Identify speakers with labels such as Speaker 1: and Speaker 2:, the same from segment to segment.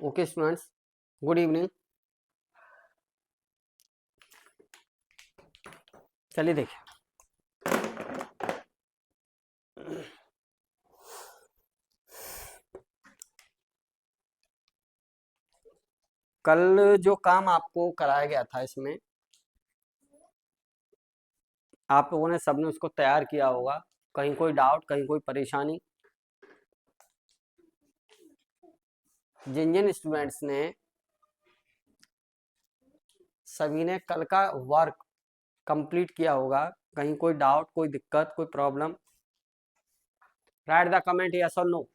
Speaker 1: Okay students, good evening. चलिए देखिए, कल जो काम आपको कराया गया था इसमें आप लोगों ने सबने उसको तैयार किया होगा। कहीं कोई डाउट, कहीं कोई परेशानी? जिन जिन स्टूडेंट्स ने सभी ने कल का वर्क कंप्लीट किया होगा, कहीं कोई डाउट, कोई दिक्कत, कोई problem? Right the comment yes और नो।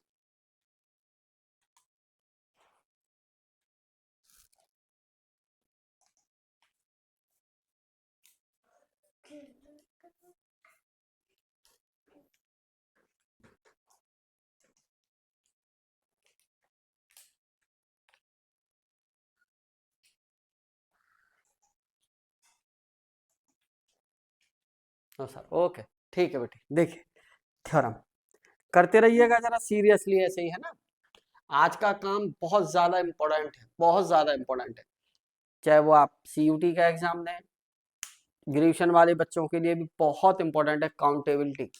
Speaker 1: नो सर, ओके, ठीक है बेटी। देखिए, थ्योरम करते रहिएगा जरा सीरियसली, ऐसे ही है ना। आज का काम बहुत ज्यादा इंपॉर्टेंट है, बहुत ज्यादा इंपॉर्टेंट है। चाहे वो आप सीयूटी का एग्जाम दें, ग्रेजुएशन वाले बच्चों के लिए भी बहुत इंपॉर्टेंट है काउंटेबिलिटी।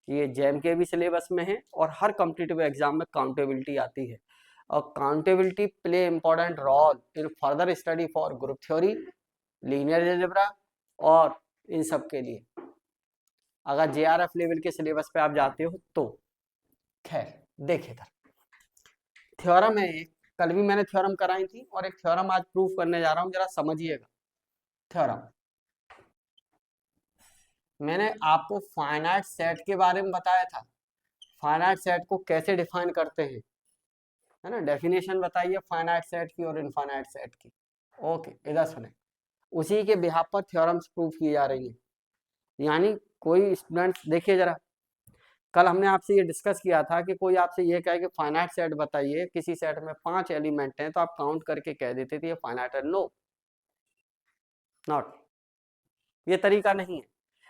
Speaker 1: ये जेम के भी सिलेबस में है और हर कॉम्पिटिटिव एग्जाम में काउंटेबिलिटी आती है। और countability play important role in further study for group theory, linear algebra और इन सब के लिए, अगर जेआरएफ लेवल के सिलेबस पे आप जाते हो तो। खैर देखिए, थ्योरम है एक, कल भी मैंने थ्योरम कराई थी और एक थ्योरम आज प्रूफ करने जा रहा हूं, जरा समझिएगा। थ्योरम मैंने आपको फाइनाइट सेट के बारे में बताया था। फाइनाइट सेट को कैसे डिफाइन करते हैं, है ना। डेफिनेशन बताइए फाइनाइट सेट की और इनफाइनाइट सेट की। ओके, इधर सुने। उसी के बिहाफ पर थ्योरम्स प्रूफ की जा रही है। यानी कोई स्टूडेंट्स देखिए जरा, कल हमने आपसे ये डिस्कस किया था कि कोई आपसे ये कहे कि फाइनाइट सेट बताइए, किसी सेट में 5 एलिमेंट हैं, तो आप काउंट करके कह देते थे ये फाइनाइट है। नो, नॉट, ये तरीका नहीं है।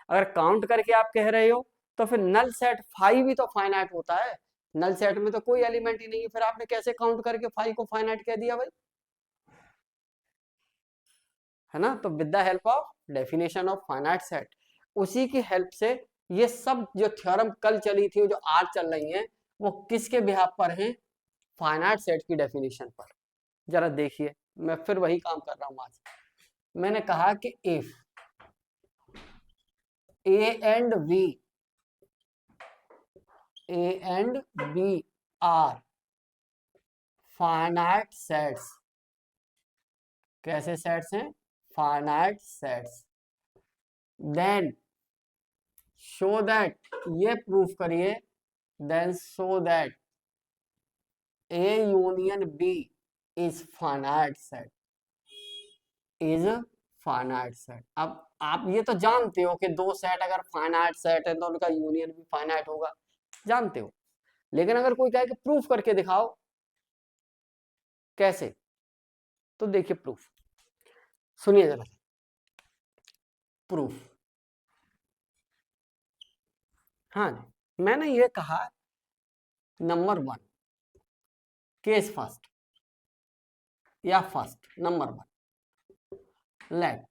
Speaker 1: अगर काउंट करके आप कह रहे हो तो फिर नल सेट 5 भी तो फाइनाइट होता है। नल सेट में तो कोई एलिमेंट ही नहीं है, फिर आपने कैसे काउंट करके 5 को फाइनाइट कह दिया भाई, है ना। तो with the help of definition of finite set, उसी की हेल्प से ये सब जो थ्योरम कल चली थी, जो आज चल रही हैं, वो किसके बिहाफ पर हैं? फाइनाइट सेट की डेफिनेशन पर। जरा देखिए, मैं फिर वही काम कर रहा हूं आज। मैंने कहा कि if A and B, A and B are finite sets. कैसे सेट्स हैं? Finite sets. Then show that, ये प्रूफ करिए, then show that A union B is finite set, is finite set. अब आप ये तो जानते हो कि दो सेट अगर फाइनाइट सेट है तो उनका यूनियन भी फाइनाइट होगा, जानते हो। लेकिन अगर कोई कहे कि प्रूफ करके दिखाओ, कैसे? तो देखिए प्रूफ, सुनिए जरा। प्रूफ, हाँ जी, मैंने ये कहा नंबर 1 केस फर्स्ट, या first number 1, let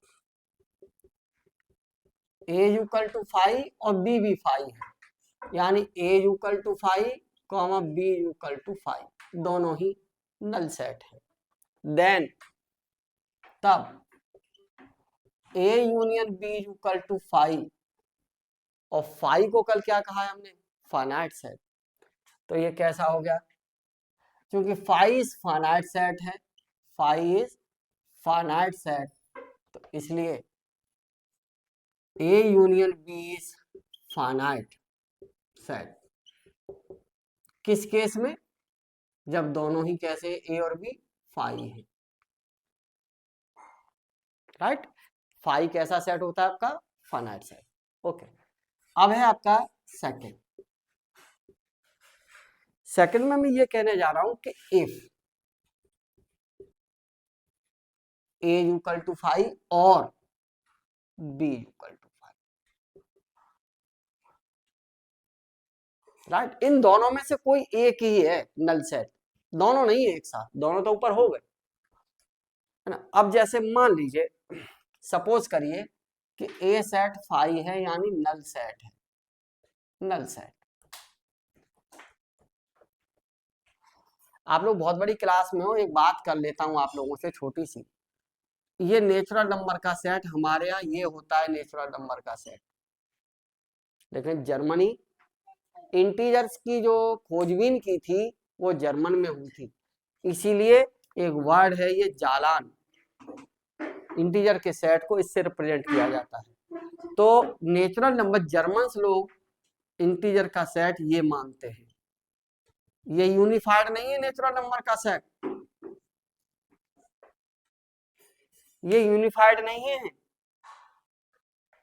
Speaker 1: A equal to 5 और बी भी 5 है। यानी A equal to 5 comma B equal to 5, दोनों ही नल सेट है। देन तब A union B equal to 5, और 5 को कल क्या कहा है हमने? Finite set. तो ये कैसा हो गया? क्योंकि 5 इज फाइनाइट सेट है, 5 इज फाइनाइट सेट, तो इसलिए A union B is finite set. किस केस में? जब दोनों ही कैसे ए और बी 5 है, राइट। 5 कैसा सेट होता है आपका? Finite set. ओके, अब है आपका सेकंड। सेकंड में मैं ये कहने जा रहा हूं कि इफ ए इक्वल टू 5 और बी इक्वल टू 5, राइट, इन दोनों में से कोई एक ही है नल सेट, दोनों नहीं है एक साथ, दोनों तो ऊपर हो गए, है ना। अब जैसे मान लीजिए, सपोज करिए कि ए सेट फाई है, यानी नल सेट है, नल सेट। आप लोग बहुत बड़ी क्लास में हो, एक बात कर लेता हूं आप लोगों से छोटी सी। ये नेचुरल नंबर का सेट हमारे यहाँ ये होता है नेचुरल नंबर का सेट, लेकिन जर्मनी इंटीजर्स की जो खोजबीन की थी वो जर्मन में हुई थी, इसीलिए एक वर्ड है ये जालान, इंटीजर के सेट को इससे रिप्रेजेंट किया जाता है। तो नेचुरल नंबर जर्मन लोग इंटीजर का सेट ये मानते हैं, ये यूनिफाइड नहीं है नेचुरल नंबर का सेट, ये यूनिफाइड नहीं है।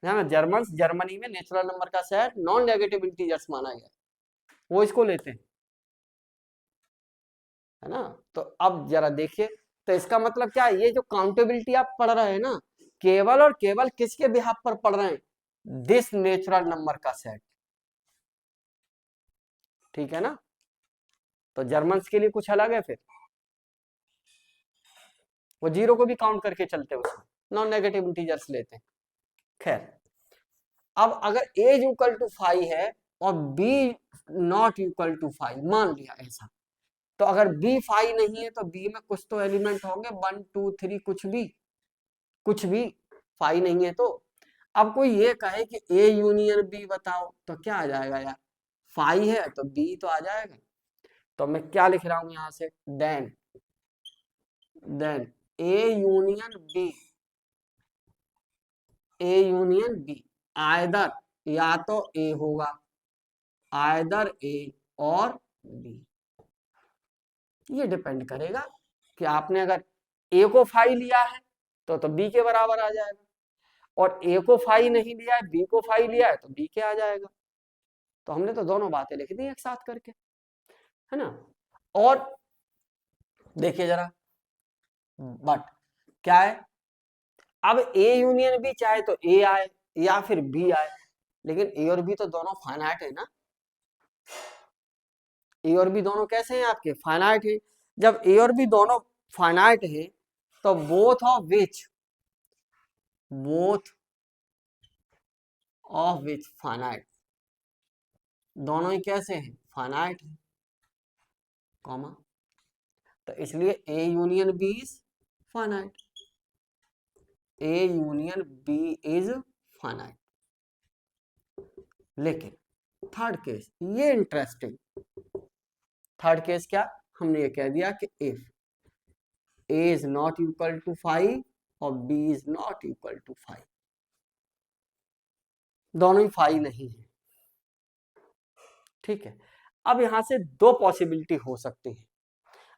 Speaker 1: जर्मन जर्मनी में नेचुरल नंबर का सेट नॉन नेगेटिव इंटीजर्स माना गया, वो इसको लेते हैं, है ना। तो अब जरा देखिए, तो इसका मतलब क्या है, ये जो काउंटेबिलिटी आप पढ़ रहे हैं ना, केवल और केवल किसके बिहाफ पर पढ़ रहे हैं, दिस नेचुरल नंबर का सेट, ठीक है ना। तो जर्मन्स के लिए कुछ अलग है, फिर वो जीरो को भी काउंट करके चलते हैं, उसमें नॉन नेगेटिव इंटीजर्स लेते हैं। खैर, अब अगर a इक्वल टू 5 है और b नॉट इक्वल टू 5, मान लिया ऐसा, तो अगर b 5 नहीं है तो b में कुछ तो एलिमेंट होंगे, 1 2 3, कुछ भी 5 नहीं है। तो अब कोई ये कहे कि a यूनियन b बताओ, तो क्या आ जाएगा यार, 5 है तो b तो आ जाएगा। तो मैं क्या लिख रहा हूं यहां से, then a union b, a union b, either या तो a होगा, आइदर a और b, ये डिपेंड करेगा कि आपने अगर a को 5 लिया है तो b के बराबर आ जाएगा, और a को 5 नहीं लिया है, b को 5 लिया है तो b के आ जाएगा। तो हमने तो दोनों बातें लिख दी एक साथ करके, है ना। और देखिए जरा, बट क्या है, अब a यूनियन b चाहे तो a आए या फिर b आए, लेकिन a और b तो दोनों फाइनाइट है ना, a और b दोनों कैसे हैं आपके, फाइनाइट है। जब a और b दोनों फाइनाइट है तो बोथ ऑफ विच फाइनाइट, दोनों ही कैसे हैं, फाइनाइट है, कॉमा। तो इसलिए a union b is finite, a union b is finite. लेकिन थर्ड केस, ये इंटरेस्टिंग, थर्ड केस क्या, हमने ये कह दिया कि if a is not equal to 5 और b is not equal to 5, दोनों ही 5 नहीं है, ठीक है। अब यहां से दो पॉसिबिलिटी हो सकती है,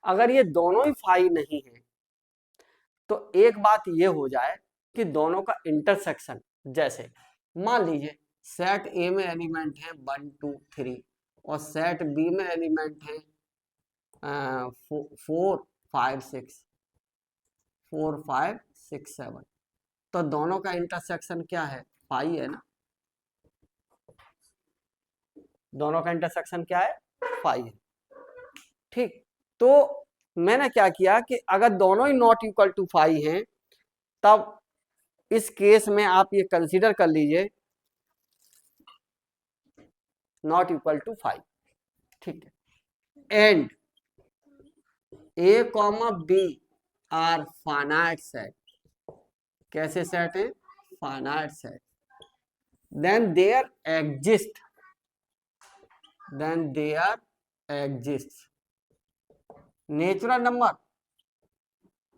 Speaker 1: अगर ये दोनों ही 5 नहीं है तो एक बात ये हो जाए कि दोनों का इंटरसेक्शन, जैसे मान लीजिए सेट ए में एलिमेंट है 1 2 3 और सेट बी में एलिमेंट है 4 5 6 7, तो दोनों का इंटरसेक्शन क्या है, 5 है ना, दोनों का इंटरसेक्शन क्या है, 5 है, ठीक। तो मैंने क्या किया कि अगर दोनों ही नॉट इक्वल टू 5 हैं, तब इस केस में आप ये कंसीडर कर लीजिए नॉट इक्वल टू 5, ठीक है। And a comma b are finite set, कैसे सेट है, finite set, then there exist natural number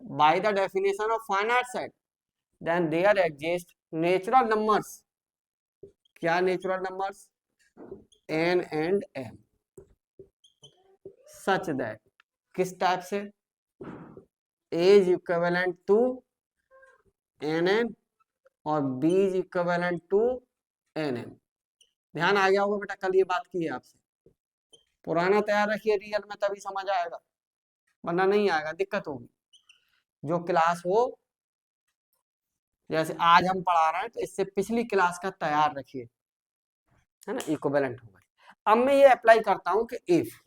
Speaker 1: by the definition of finite set, then there exist natural numbers, क्या natural numbers, n and m, such that किस type से, a is equivalent to nn और b is equivalent to nm। ध्यान आ गया होगा बेटा, कल ये बात की है आपसे, पुराना तैयार रखिए रियल में, तभी समझ आएगा, वरना नहीं आएगा, दिक्कत होगी। जो क्लास हो, जैसे आज हम पढ़ा रहे हैं तो इससे पिछली क्लास का तैयार रखिए, है ना, इक्विवेलेंट होगा। अब मैं ये अप्लाई करता हूं कि if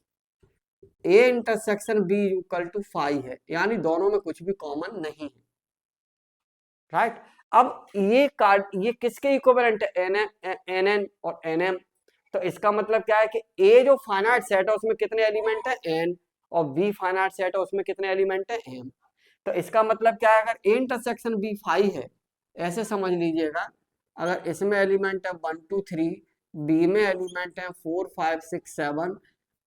Speaker 1: A intersection B equal to 5 है, यानी दोनों में कुछ भी कॉमन नहीं है, राइट। अब ये किसके इक्विवेलेंट है, एन एन और एन एम। तो इसका मतलब क्या है कि ए जो फाइनाइट सेट है उसमें कितने एलिमेंट है, एन, और बी फाइनाइट सेट है उसमें कितने एलिमेंट है, एम। तो इसका मतलब क्या है, अगर ए इंटरसेक्शन बी 5 है, ऐसे समझ लीजिएगा, अगर इसमें एलिमेंट है 1 2 3, बी में एलिमेंट है 4 5 6 7,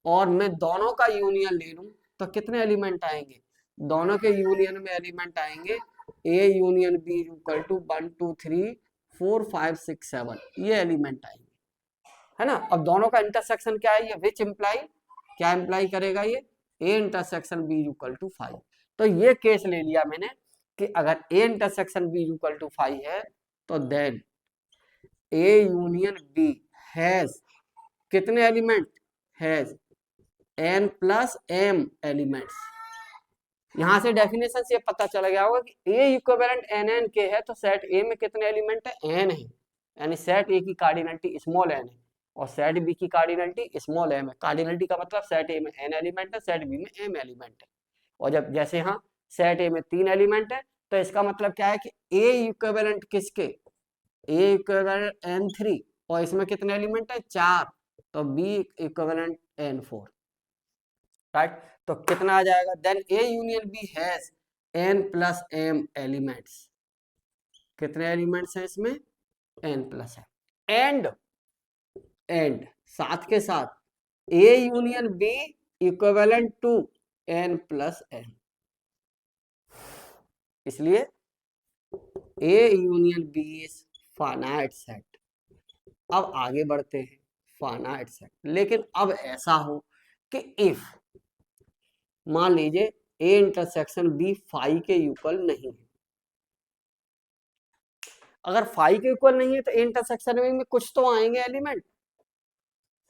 Speaker 1: और मैं दोनों का यूनियन ले लूं तो कितने एलिमेंट आएंगे, दोनों के यूनियन में एलिमेंट आएंगे A union B equal to 1 2 3 4 5 6 7, ये एलिमेंट आएंगे, है ना। अब दोनों का इंटरसेक्शन क्या है, ये विच इम्प्लाई, क्या इम्प्लाई करेगा, ये A intersection B equal to 5। तो ये केस ले लिया मैंने कि अगर A intersection B equal to 5 है तो then A union B has कितने element, has N plus m elements. यहां से डेफिनेशन से पता चल गया होगा कि ए इक्विवेलेंट एन एन के है तो सेट ए में कितने एलिमेंट है, एन है, यानी सेट ए की कार्डिनलिटी स्मॉल एन है और सेट बी की कार्डिनलिटी स्मॉल एम है। कार्डिनलिटी का मतलब सेट ए में एन एलिमेंट है, सेट बी में एम एलिमेंट है। और जब जैसे यहाँ सेट ए में 3 एलिमेंट है तो इसका मतलब क्या है कि ए इक्विवेलेंट किसके, ए इक्विवेलेंट एन 3, और इसमें कितने एलिमेंट है, 4, तो बी इक्विवेलेंट एन 4, राइट। तो कितना आ जाएगा, then A union B has N plus m elements. कितने एलिमेंट्स हैं इसमें, एन प्लस एम। एंड साथ के साथ A union B equivalent to n plus m, इसलिए A union B is finite set. अब आगे बढ़ते हैं, फाइनाइट सेट, लेकिन अब ऐसा हो कि इफ मान लीजिए ए इंटरसेक्शन बी 5 के इक्वल नहीं है, अगर 5 के इक्वल नहीं है तो ए इंटरसेक्शन में कुछ तो आएंगे एलिमेंट,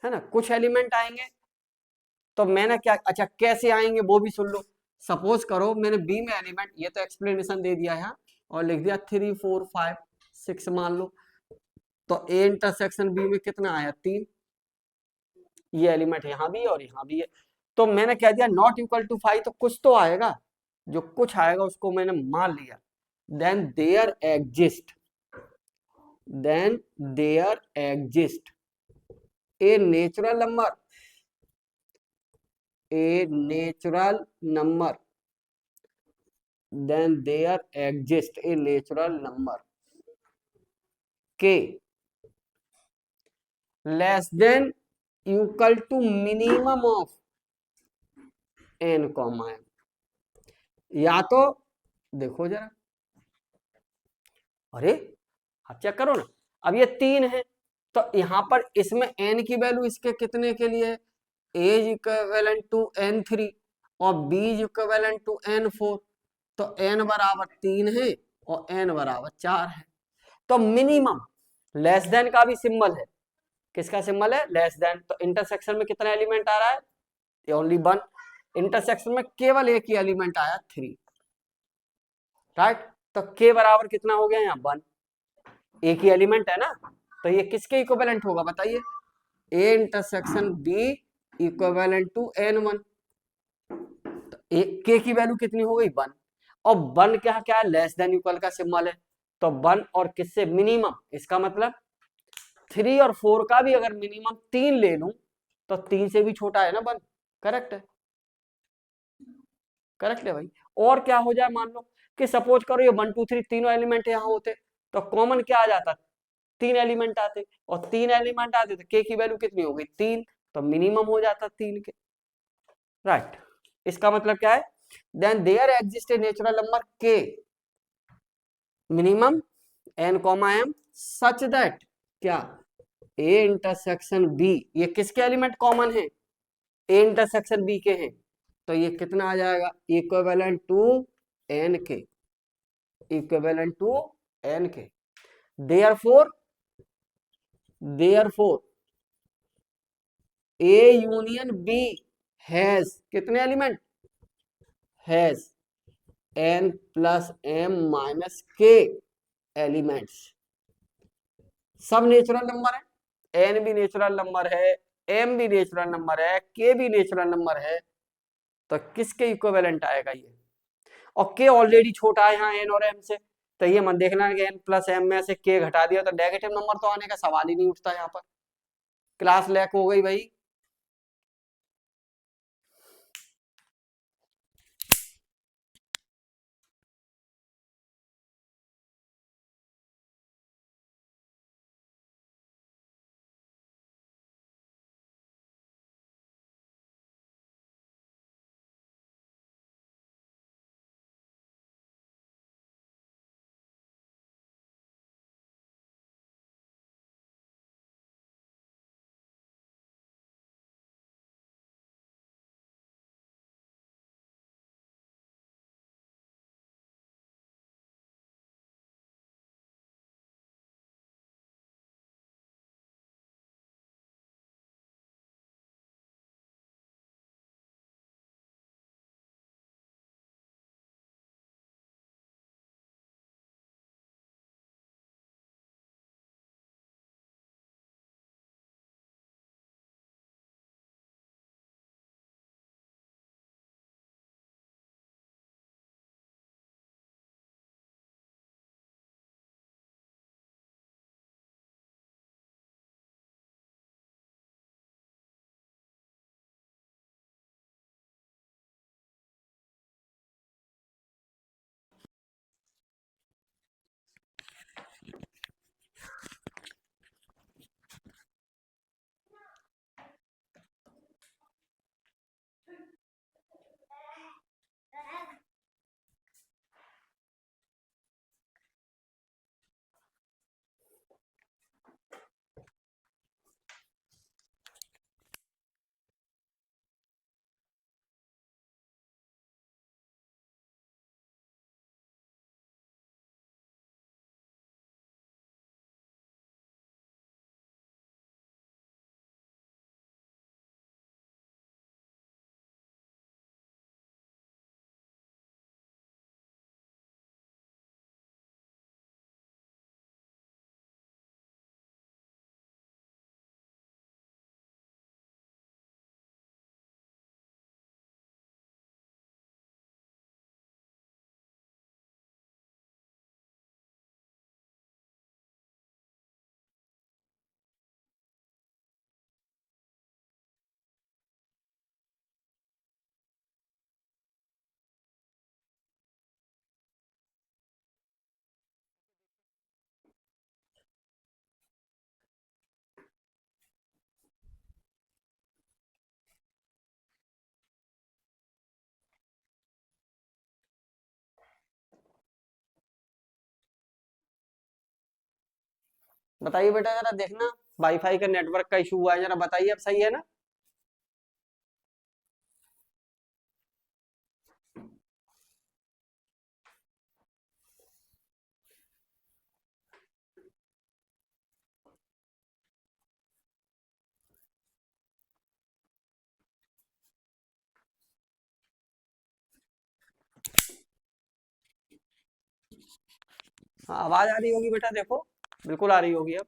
Speaker 1: है ना, कुछ एलिमेंट आएंगे। तो मैंने क्या, अच्छा कैसे आएंगे वो भी सुन लो। सपोज करो मैंने बी में एलिमेंट, ये तो एक्सप्लेनेशन दे दिया है और लिख दिया 3 4 5 6 मान लो, तो ए इंटरसेक्शन बी में कितना आया, 3, ये एलिमेंट यहाँ भी और यहाँ भी है। तो मैंने कह दिया नॉट इक्वल टू 5, तो कुछ तो आएगा, जो कुछ आएगा उसको मैंने मान लिया। Then there exist, then there exist a natural number, a natural number, then there exists a natural number k less than equal to minimum of n comma m। या तो देखो जरा, अरे आप चेक करो ना, अब ये 3 है तो यहां पर इसमें n की वैल्यू इसके कितने के लिए, a is equivalent to n3 और b is equivalent to n4, तो n बराबर 3 है और n बराबर 4 है। तो मिनिमम, लेस देन का भी सिंबल है, किसका सिंबल है, लेस देन। तो इंटरसेक्शन में कितना एलिमेंट आ रहा है, ओनली 1, इंटरसेक्शन में केवल एक ही एलिमेंट आया 3, राइट। तो k बराबर कितना हो गया यहाँ 1, एक ही एलिमेंट है ना, तो ये किसके इक्विवेलेंट होगा बताइए, a intersection b equivalent to n1। तो k की वैल्यू कितनी हो गई 1, और 1 क्या क्या है, लेस देन इक्वल का सिंबल है, तो 1 और किससे मिनिमम, इसका मतलब 3 और 4 का भी अगर मिनिमम 3 ले लूं तो 3 से भी छोटा है ना 1, करेक्ट है, करेक्ट है भाई। और क्या हो जाए, मान लो कि सपोज करो ये 1 2 3 तीनों एलिमेंट यहाँ होते तो कॉमन क्या आ जाता, 3 एलिमेंट आते, और 3 एलिमेंट आते तो k की वैल्यू कितनी हो गई 3, तो मिनिमम हो जाता 3 के, राइट। इसका मतलब क्या है, then there exist a natural number k minimum n comma m such that क्या, a इंटरसेक्शन b, ये किसके एलिमेंट कॉमन है, a इंटरसेक्शन b के हैं, तो ये कितना आ जाएगा, इक्विवेलेंट टू n के, इक्विवेलेंट टू n के। Therefore a union b has कितने element, has n plus m minus k elements, सब नेचुरल नंबर है, n भी नेचुरल नंबर है, m भी नेचुरल नंबर है, k भी नेचुरल नंबर है, तो किसके इक्विवेलेंट आएगा ये? और के ऑलरेडी छोटा है यहाँ एन और एम से, तो ये मत देखना कि एन प्लस एम में से के घटा दिया तो नेगेटिव नंबर तो आने का सवाल ही नहीं उठता यहाँ पर। क्लास लैक हो गई भाई। बताइए बेटा जरा देखना, वाईफाई का नेटवर्क का इशू हुआ है, जरा बताइए अब सही है ना? हाँ, आवाज आ रही होगी बेटा, देखो बिल्कुल आ रही होगी अब।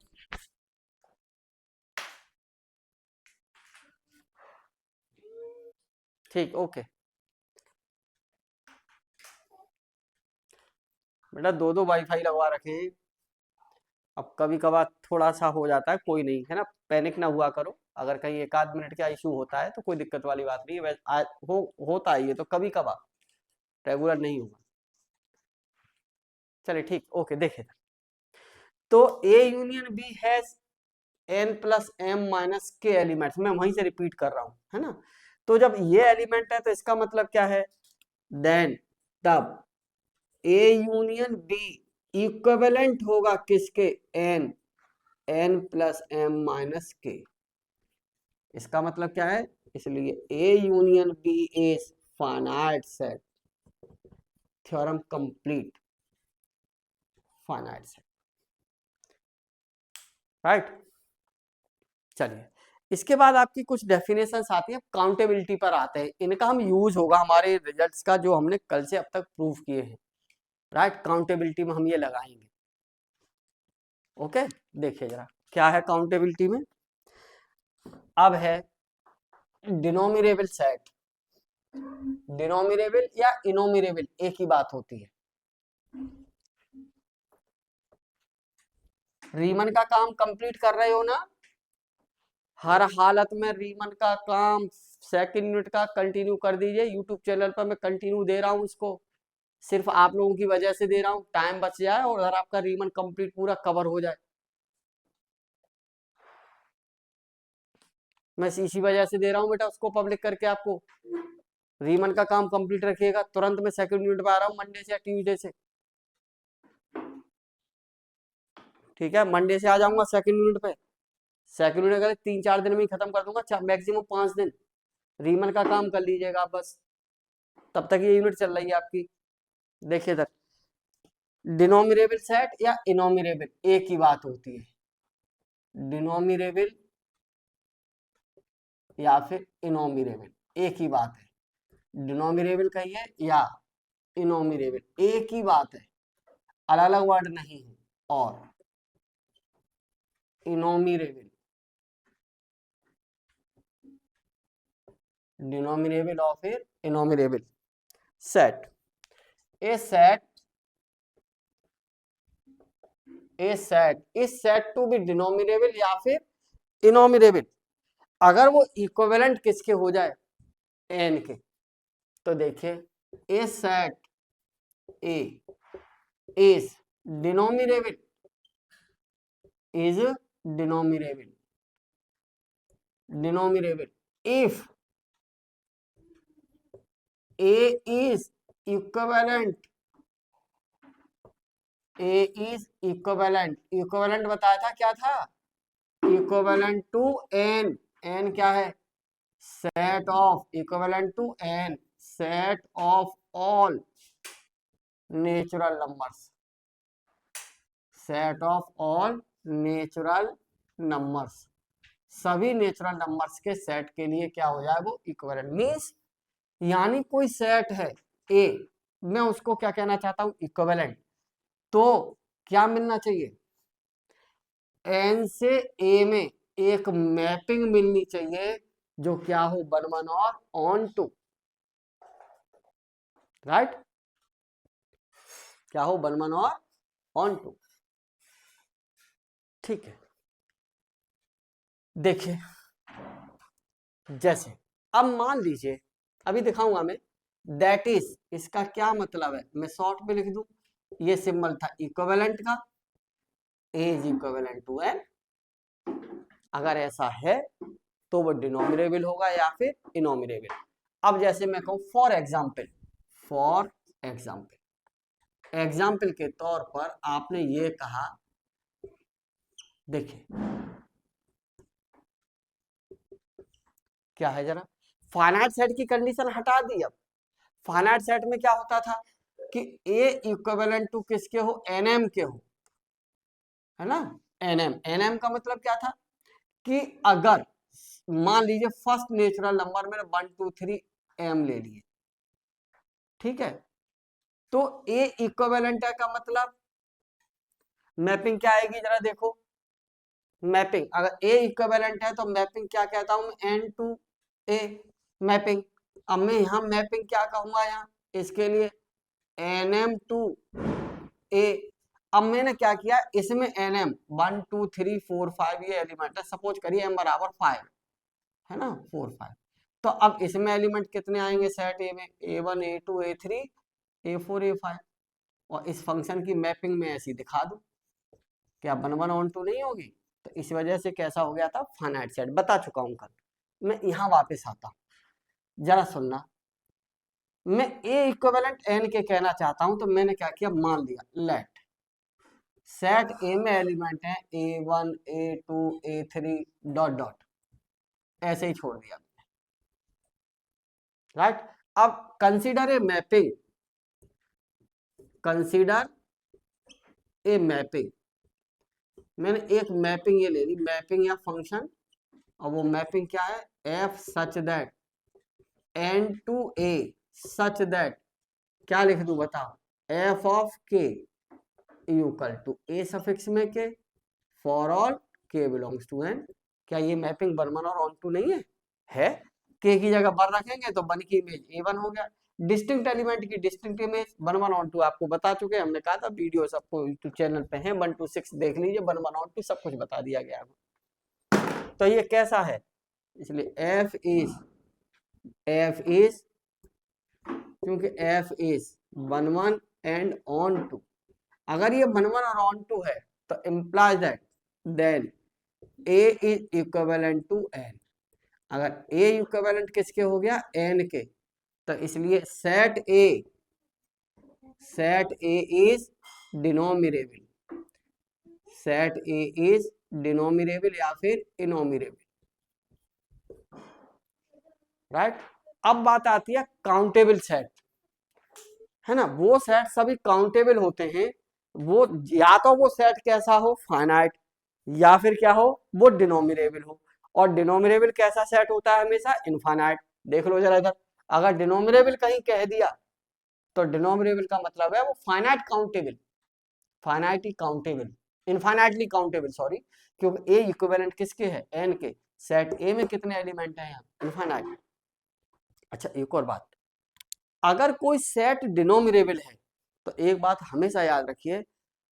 Speaker 1: ठीक, ओके। बेटा दो दो वाईफाई लगवा रखे हैं। अब कभी कभार थोड़ा सा हो जाता है, कोई नहीं है ना, पैनिक ना हुआ करो। अगर कहीं एक आध मिनट का इशू होता है तो कोई दिक्कत वाली बात नहीं है, होता ही है तो कभी कभार, रेगुलर नहीं होगा। चलिए ठीक, ओके, देखे। तो A union B has N plus M minus K elements, मैं वहीं से रिपीट कर रहा हूं, है ना। तो जब ये एलिमेंट है तो इसका मतलब क्या है, देन तब ए यूनियन बी इक्विवेलेंट होगा किसके, N, N plus M minus K. इसका मतलब क्या है, इसलिए A union B is finite set, theorem complete, finite set, right. चलिए, इसके बाद आपकी कुछ डेफिनेशंस आती है, काउंटेबिलिटी पर आते हैं, इनका हम यूज होगा हमारे रिजल्ट्स का जो हमने कल से अब तक प्रूव किए हैं, राइट। काउंटेबिलिटी में हम ये लगाएंगे, ओके। देखिए जरा क्या है काउंटेबिलिटी में। अब है डिनोमिनेबल सेट, डिनोमिनेबल या इनोमिनेबल एक ही बात होती है। रीमन का काम कंप्लीट कर रहे हो ना, हर हालत में रीमन का काम सेकंड यूनिट का कंटिन्यू कर दीजिए। यूट्यूब चैनल पर मैं कंटिन्यू दे रहा हूँ इसको, सिर्फ आप लोगों की वजह से दे रहा हूँ, टाइम बच जाए और अगर आपका रीमन कंप्लीट पूरा कवर हो जाए। मैं इसी वजह से दे रहा हूँ बेटा उसको पब्लिक करके आपको। रीमन का काम कंप्लीट रखिएगा, तुरंत मैं सेकंड यूनिट पे आ रहा हूँ मंडे से या ट्यूसडे से। ठीक है, मंडे से आ जाऊंगा सेकंड यूनिट पे। सेकंड यूनिट अगर 3-4 दिन में ही खत्म कर दूंगा, मैक्सिमम 5 दिन। रीमन का काम कर लीजिएगा बस, तब तक ये यूनिट चल रही है आपकी। देखिए सर, डिनोमिनेबल सेट या इनोमिनेबल एक ही बात होती है। डिनोमिनेबल या फिर इनोमिनेबल एक ही बात है। डिनोमिनेबल कहिए या इनोमिनेबल एक ही बात है, अलग अलग वर्ड नहीं है। और इनोमिनेबल, डिनोमिनेबल और फिर enumerable set. A set is set to be denumerable या फिर इनोमिनेबल अगर वो इक्विवेलेंट किसके हो जाए, एन के। तो देखिए, a set A is denumerable if a is equivalent equivalent बताया था क्या था, इक्विवेलेंट टू एन। एन क्या है, set of, equivalent to N set of all natural numbers, set of all natural numbers. सभी नेचुरल नंबर्स के set के लिए क्या हो जाए वो इक्विवेलेंट। मींस यानी कोई सेट है ए, मैं उसको क्या कहना चाहता हूं, इक्विवेलेंट। तो क्या मिलना चाहिए, एन से ए में एक मैपिंग मिलनी चाहिए जो क्या हो, 1 1 और ऑन टू, राइट। क्या हो, 1 1 और ऑन टू। ठीक है, देखिए जैसे अब मान लीजिए, अभी दिखाऊंगा मैं, दैट इज इसका क्या मतलब है, मैं शॉर्ट में लिख दूं। ये सिंबल था इक्विवेलेंट का, ए इज इक्विवेलेंट टू एन। अगर ऐसा है तो वो डिनोमिनेबल होगा या फिर इनोमिनेबल। अब जैसे मैं कहूं फॉर एग्जाम्पल, फॉर एग्जाम्पल के तौर पर आपने ये कहा, देखिए क्या है जरा, फाइनाइट सेट की कंडीशन हटा दी। अब फाइनाइट सेट में क्या होता था कि ए इक्विवेलेंट टू किसके हो, एनएम के हो, है ना। एनएम का मतलब क्या था कि अगर मान लीजिए फर्स्ट नेचुरल नंबर मैंने 1 2 3 एम ले लिए, ठीक है, तो ए इक्विवेलेंट है का मतलब मैपिंग क्या आएगी जरा देखो। मैपिंग अगर ए इक्विवेलेंट है तो मैपिंग क्या कहता हूं, एन टू ए मैपिंग। अब मैं यहां मैपिंग क्या कहूंगा, यहाँ इसके लिए एनएम टू ए। अब मैंने क्या किया, इसमें एनएम 1 2 3 4 5 ये एलिमेंट है, सपोज करिए एम बराबर 5 है ना, 4 5। तो अब इसमें एलिमेंट कितने आएंगे सेट ए में, A1 A2 A3 A4 A5। और इस फंक्शन की मैपिंग में ऐसी दिखा दूं, क्या 1 1 ऑन 2 नहीं होगी। तो इस वजह से कैसा हो गया था, फाइनाइट सेट, बता चुका हूं कल। मैं यहां वापस आता हूं, जरा सुनना। मैं ए इक्विवेलेंट एन के कहना चाहता हूं, तो मैंने क्या किया, मान लिया लेट सेट ए में एलिमेंट है A1 A2 A3 dot dot, ऐसे ही छोड़ दिया, राइट। अब consider a mapping, consider a mapping. मैंने एक मैपिंग ये ले ली, मैपिंग या फंक्शन, और वो मैपिंग क्या है, F such that N to A such that, क्या लिख दूं बताओ, F of K equal to A suffix में K for all K belongs to N. क्या ये मैपिंग 1 1 और ऑन टू नहीं है, है। के की जगह वन रखेंगे तो वन की इमेज A1 हो गया। डिस्टिंक्ट एलिमेंट की डिस्टिंक्ट इमेज 1 1 और 2 आपको बता चुके हैं, हमने कहा था वीडियो सबको यूट्यूब चैनल पे है 1 to 6 देख लीजिए, 1 1 और 2 सब कुछ बता दिया गया है। तो ये कैसा है, इसलिए एफ इज क्योंकि एफ इज 1 1 एंड ऑन 2, अगर ये 1 1 और ऑन 2 है तो implies that then A is equivalent to N. अगर ए इक्विवेलेंट किसके हो गया, एन के, तो इसलिए set A is denumerable, set A is denumerable या फिर इनोमिनेबल, राइट। अब बात आती है काउंटेबल सेट, है ना, वो सेट सभी काउंटेबल होते हैं, वो या तो वो सेट कैसा हो, फाइनाइट, या फिर क्या हो, वो डिनोमिनेबल हो। और डिनोमिनेबल कैसा सेट होता है, हमेशा इनफाइनाइट। देख लो जरा इधर, अगर डिनोमिनेबल कहीं कह दिया तो डिनोमिनेबल का मतलब है वो finite countable, finitely countable, infinitely countable sorry, क्योंकि ए इक्विवेलेंट किसके है, एन के, सेट ए में कितने एलिमेंट हैं यहाँ, इनफाइनाइट। अच्छा एक और बात, अगर कोई सेट डिनोमिनेबल है तो एक बात हमेशा याद रखिए,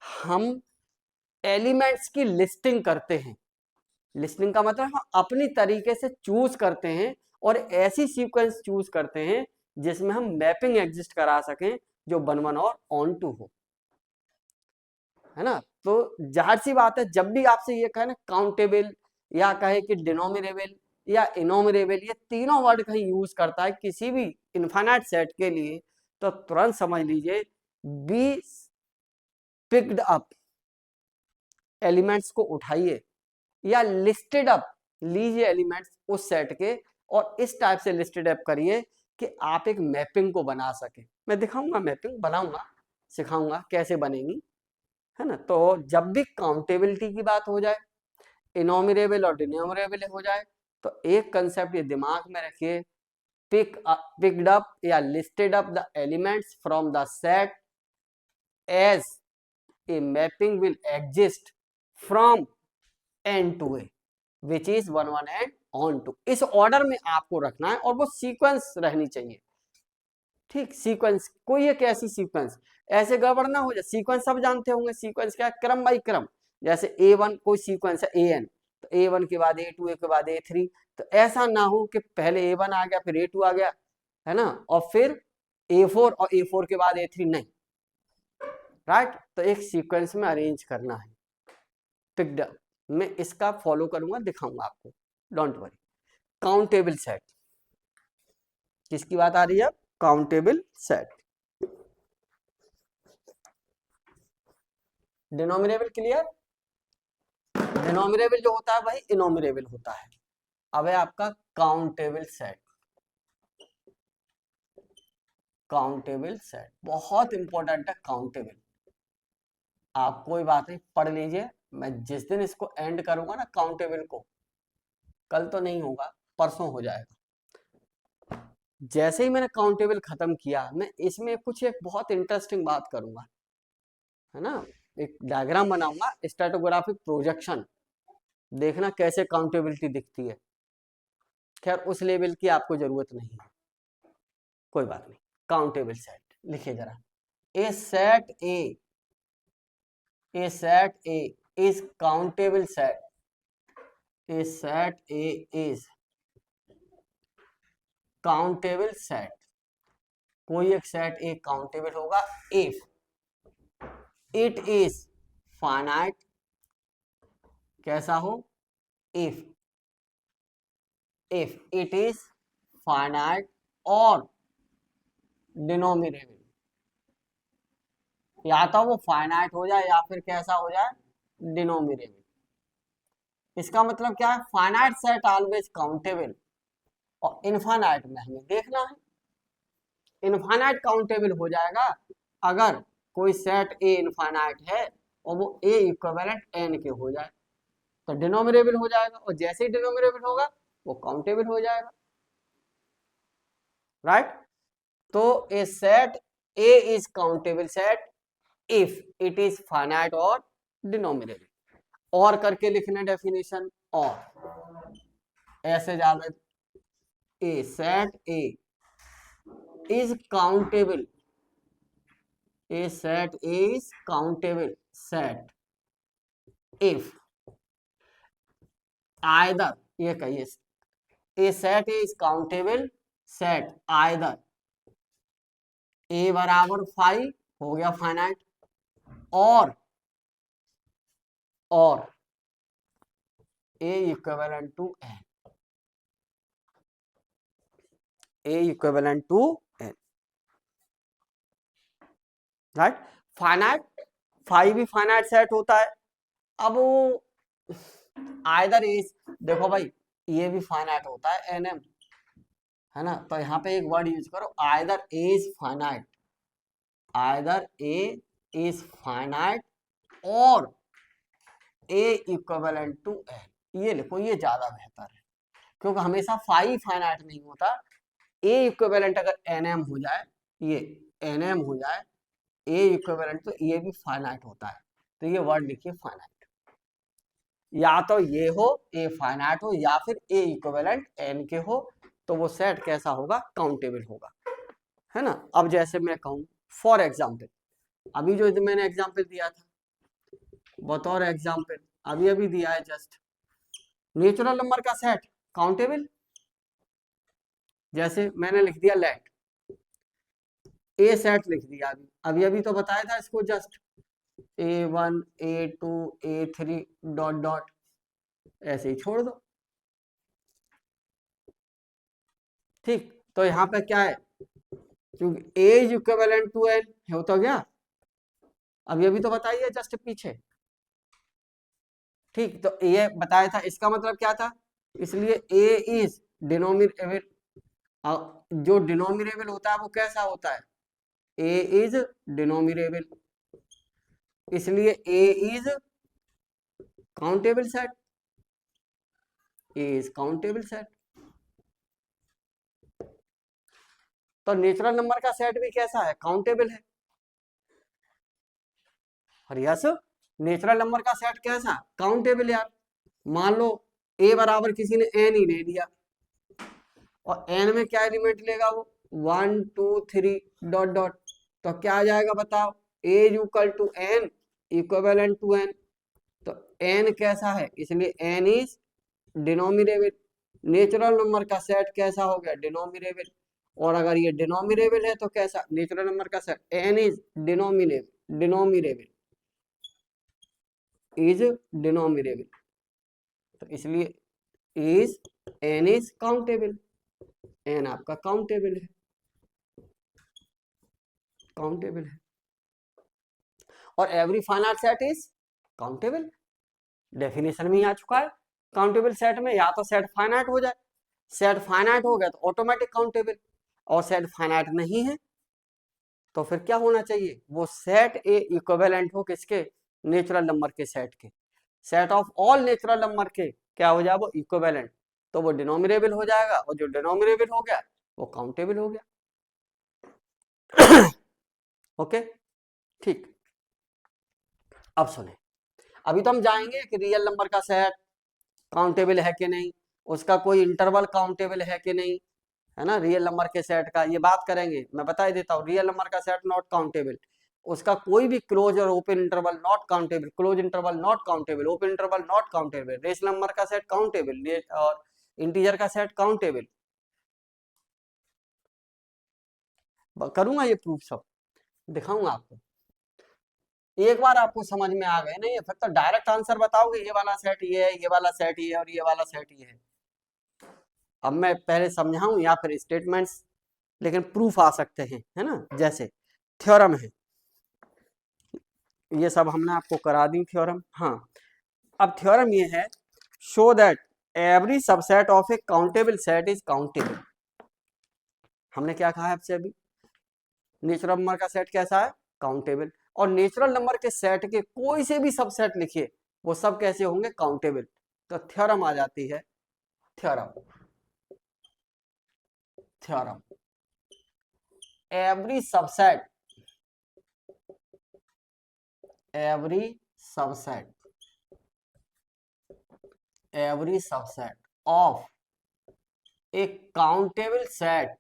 Speaker 1: हम एलिमेंट्स की लिस्टिंग करते हैं, लिस्टिंग का मतलब हम अपनी तरीके से चूज करते हैं और ऐसी सीक्वेंस चूज करते हैं जिसमें हम मैपिंग एग्जिस्ट करा सकें जो 1 1 और ऑन 2 हो, है ना। तो जाहिर सी बात है, जब भी आपसे ये कहे ना काउंटेबल या कहे कि डिनोमिनेबल या इनोमिनेबल, ये तीनों वर्ड कहीं यूज करता है किसी भी इनफाइनाइट सेट के लिए, तो तुरंत समझ लीजिए बी पिक्ड अप, एलिमेंट्स को उठाइए, या लिस्टेड अप लीजिए एलिमेंट्स उस सेट के, और इस टाइप से लिस्टेड अप करिए कि आप एक मैपिंग को बना सके। मैं दिखाऊंगा, मैपिंग बनाऊंगा, सिखाऊंगा कैसे बनेगी, है ना। तो जब भी काउंटेबिलिटी की बात हो जाए, इनोमिनेबल और डिनोमिनेबल हो जाए, तो एक कंसेप्ट ये दिमाग में रखिए, पिक्ड अप या listed up the elements from the set as a mapping will exist from N to A which is 1 1 and on 2। इस ऑर्डर में आपको रखना है और वो सीक्वेंस रहनी चाहिए, ठीक। सीक्वेंस कोई एक ऐसी सीक्वेंस ऐसे गड़बड़ ना हो जाए, सीक्वेंस सब जानते होंगे, सीक्वेंस क्या है, क्रम बाई क्रम, जैसे A1 कोई सीक्वेंस है AN, तो A1 के बाद A2, A के बाद A3, तो ऐसा ना हो कि पहले A1 आ गया फिर A2 आ गया, है ना, और फिर A4 और A4 के बाद A3, नहीं, राइट। तो एक सीक्वेंस में अरेंज करना है, पिक्ड अप, मैं इसका फॉलो करूंगा, दिखाऊंगा आपको, डोंट वरी। काउंटेबल सेट, किसकी बात आ रही है, काउंटेबल सेट। डिनोमिनेबल क्लियर, डिनोमिनेबल जो होता है वही इनोमिनेबल होता है। अब है आपका काउंटेबल सेट, काउंटेबल सेट बहुत इंपॉर्टेंट है, काउंटेबल। आप कोई बात नहीं, पढ़ लीजिए, मैं जिस दिन इसको एंड करूंगा ना काउंटेबल को, कल तो नहीं होगा, परसों हो जाएगा, जैसे ही मैंने काउंटेबल खत्म किया, मैं इसमें कुछ एक बहुत इंटरेस्टिंग बात करूंगा, है ना, एक डायग्राम बनाऊंगा, स्ट्रैटिग्राफिक प्रोजेक्शन, देखना कैसे काउंटेबिलिटी दिखती है। खैर उस लेवल की आपको जरूरत नहीं है, कोई बात नहीं। काउंटेबल सेट लिखिए जरा, a set A is countable set, a set A is countable set, कोई एक सेट ए काउंटेबल होगा इफ इट इज फाइनाइट, कैसा हो, इफ इट इज फाइनाइट और डिनोमिनेबल, या तो वो फाइनाइट हो जाए या फिर कैसा हो जाए, डिनोमिनेबल। इसका मतलब क्या है, फाइनाइट सेट ऑलवेज काउंटेबल, और इनफाइनाइट में हमें देखना है, इनफाइनाइट काउंटेबल हो जाएगा अगर कोई सेट ए इनफाइनाइट है और वो ए इक्विवेलेंट एन के हो जाए, तो डिनोमिनेबल हो जाएगा, और जैसे ही डिनोमिनेबल होगा वो काउंटेबल हो जाएगा, राइट। तो a set A is countable set if it is finite और डिनोमिनेबल। और करके लिखना डेफिनेशन, और ऐसे ज्यादा A, set A is countable. A set A is countable set if either, ये कहिए, A set A is countable set either A बराबर 5 हो गया फाइनाइट, और A equivalent to N, A equivalent to N, right. Finite, 5 भी finite set होता है। अब वो आइदर इज, देखो भाई ये भी फाइनाइट होता है NM, है ना, तो यहाँ पे एक वर्ड यूज करो, either A is finite, either A is finite और A इक्विवेलेंट टू N, ये लिखो, ये ज्यादा बेहतर है, क्योंकि हमेशा 5 फाइनाइट नहीं होता। A इक्विवेलेंट अगर NM हो जाए, ये NM हो जाए A इक्विवेलेंट, तो ये भी फाइनाइट होता है। तो ये वर्ड लिखिए फाइनाइट, या तो ये हो A फाइनाइट हो या फिर A इक्विवेलेंट N के हो, तो वो सेट कैसा होगा, काउंटेबल होगा, है ना। अब जैसे मैं कहूँ फॉर एग्जाम्पल, अभी जो मैंने एग्जाम्पल दिया था, बतौर एग्जाम्पल अभी अभी दिया है जस्ट, नेचुरल नंबर का सेट काउंटेबल, जैसे मैंने लिख दिया लेट ए सेट लिख दिया, अभी अभी तो बताया था इसको, just A1 A2 A3 dot dot ऐसे ही छोड़ दो, ठीक। तो यहाँ पे क्या है, क्योंकि A is equivalent to N हो तो गया, अभी अभी तो बताइए जस्ट पीछे, ठीक। तो ये बताया था, इसका मतलब क्या था, इसलिए A इज डिनोमिनेबल, जो डिनोमिनेबल होता है वो कैसा होता है, A इज डिनोमिनेबल, इसलिए A is countable set, A is countable set. तो नेचुरल नंबर का सेट भी कैसा है, काउंटेबल है। और यस, नेचुरल नंबर का सेट कैसा, काउंटेबल यार। मान लो A बराबर किसी ने N ही ले लिया, और N में क्या एलिमेंट लेगा वो, 1 2 3 डॉट डॉट, तो क्या आ जाएगा बताओ, A is equal to N equivalent to N, तो N कैसा है, इसलिए N is denumerable, natural number का सेट कैसा हो गया, डिनोमिनेबल, और अगर ये डिनोमिनेबल है तो कैसा, नेचुरल नंबर का सेट N इज डिनोमिनेबल, डिनोमिनेबल इज डिनोमिनेबल, तो इसलिए is N is countable, N आपका काउंटेबल है, काउंटेबल है। और every finite set is countable, definition में ही आ चुका है। काउंटेबल सेट में या तो सेट फाइनाइट हो जाए, सेट फाइनाइट हो गया तो ऑटोमेटिक काउंटेबल, और सेट फाइनाइट नहीं है तो फिर क्या होना चाहिए, वो सेट ए इक्विवेलेंट हो किसके, नेचुरल नंबर के सेट के, set of all natural number के क्या हो जाए, वो इक्विवेलेंट, तो वो डिनोमिनेबल हो जाएगा, और जो डिनोमिनेबल हो गया वो काउंटेबल हो गया। ओके, ठीक। अब सुने, अभी तो हम जाएंगे कि रियल नंबर का सेट काउंटेबल है कि नहीं, उसका कोई इंटरवल काउंटेबल है कि नहीं, है ना, रियल नंबर के सेट का ये बात करेंगे। मैं बता ही देता हूँ, रियल नंबर का सेट नॉट काउंटेबल, उसका कोई भी क्लोज और open interval not countable, close interval not countable, open interval not countable, race number का सेट काउंटेबल, और इंटीजर का सेट काउंटेबल। करूंगा ये प्रूफ, सब दिखाऊंगा आपको, एक बार आपको समझ में आ गए नहीं, फिर तो डायरेक्ट आंसर बताओगे, ये वाला सेट ये है, ये वाला सेट ये है, और ये वाला सेट ये है। अब मैं पहले समझाऊं या फिर स्टेटमेंट्स, लेकिन प्रूफ आ सकते हैं, है ना, जैसे थ्योरम है, ये सब हमने आपको करा दी थ्योरम। हाँ, अब थ्योरम ये है, show that every subset of a countable set is countable. हमने क्या कहा है आपसे अभी, नेचुरल नंबर का सेट कैसा है, काउंटेबल, और नेचुरल नंबर के सेट के कोई से भी सबसेट लिखिए वो सब कैसे होंगे, काउंटेबल। तो थ्योरम आ जाती है, theorem, theorem every subset, every subset, every subset of a countable set,